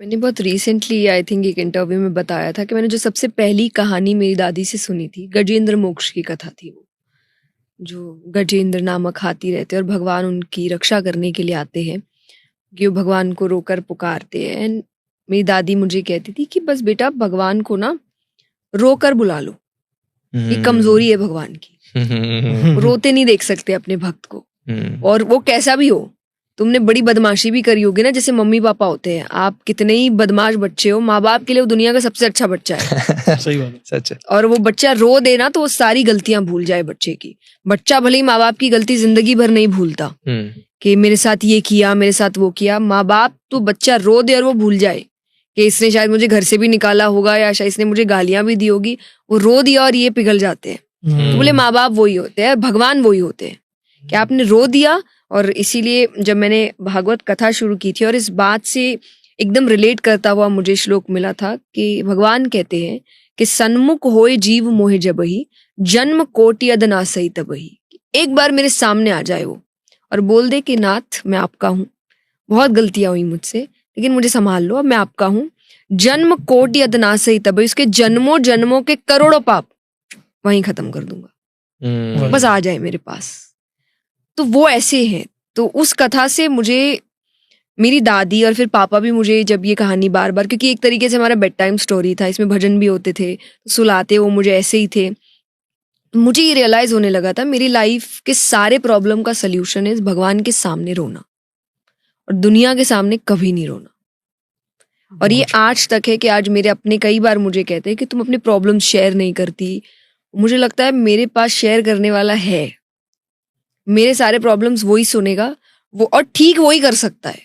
मैंने बहुत recently I think एक इंटरव्यू में बताया था कि मैंने जो सबसे पहली कहानी मेरी दादी से सुनी थी, गजेंद्र मोक्ष की कथा थी वो। जो गजेंद्र नामक हाथी रहते हैं और भगवान उनकी रक्षा करने के लिए आते हैं, कि वो भगवान को रोकर पुकारते हैं। एंड मेरी दादी मुझे कहती थी कि बस बेटा भगवान को ना रोकर बुला लो, ये कमजोरी है भगवान की। रोते नहीं देख सकते अपने भक्त को, और वो कैसा भी हो। तुमने बड़ी बदमाशी भी करी होगी ना, जैसे मम्मी पापा होते हैं, आप कितने ही बदमाश बच्चे हो, माँ बाप के लिए वो दुनिया का सबसे अच्छा बच्चा है। सही बात है, सच है। और वो बच्चा रो देना तो वो सारी गलतियां भूल जाए बच्चे की। बच्चा भले ही माँ बाप की गलती जिंदगी भर नहीं भूलता कि मेरे साथ ये किया, मेरे साथ वो किया। माँ बाप तो बच्चा रो दे और वो भूल जाए कि इसने शायद मुझे घर से भी निकाला होगा या शायद इसने मुझे गालियां भी दी होगी। वो रो दिया और ये पिघल जाते हैं। तो बोले माँ बाप वही होते हैं, भगवान वही होते हैं कि आपने रो दिया। और इसीलिए जब मैंने भागवत कथा शुरू की थी और इस बात से एकदम रिलेट करता हुआ मुझे श्लोक मिला था कि भगवान कहते हैं कि सन्मुख होए जीव मोहे जबहि, जन्म कोटि अदनासई तबहि। एक बार मेरे सामने आ जाए वो और बोल दे कि नाथ मैं आपका हूँ, बहुत गलतियां हुई मुझसे लेकिन मुझे संभाल लो, अब मैं आपका हूँ। जन्म कोटि अदनासई तबहि, उसके जन्मों जन्मों के करोड़ों पाप वहीं खत्म कर दूंगा, बस आ जाए मेरे पास। तो वो ऐसे हैं। तो उस कथा से मुझे मेरी दादी और फिर पापा भी मुझे जब ये कहानी बार बार, क्योंकि एक तरीके से हमारा बेड टाइम स्टोरी था, इसमें भजन भी होते थे, सुलाते वो मुझे ऐसे ही थे। मुझे ये रियलाइज होने लगा था मेरी लाइफ के सारे प्रॉब्लम का सल्यूशन है भगवान के सामने रोना, और दुनिया के सामने कभी नहीं रोना। और ये आज तक है कि आज मेरे अपने कई बार मुझे कहते हैं कि तुम अपने प्रॉब्लम शेयर नहीं करती। मुझे लगता है मेरे पास शेयर करने वाला है, मेरे सारे प्रॉब्लम्स वही सुनेगा वो, और ठीक वही कर सकता है।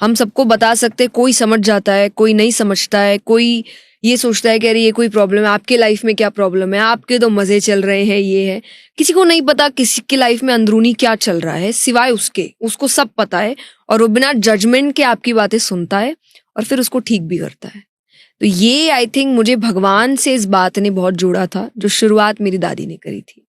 हम सबको बता सकते हैं, कोई समझ जाता है, कोई नहीं समझता है, कोई ये सोचता है कि अरे ये कोई प्रॉब्लम है, आपके लाइफ में क्या प्रॉब्लम है, आपके तो मजे चल रहे हैं, ये है। किसी को नहीं पता किसी की लाइफ में अंदरूनी क्या चल रहा है सिवाय उसके, उसको सब पता है। और वो बिना जजमेंट के आपकी बातें सुनता है और फिर उसको ठीक भी करता है। तो ये आई थिंक मुझे भगवान से इस बात ने बहुत जोड़ा था, जो शुरुआत मेरी दादी ने करी थी।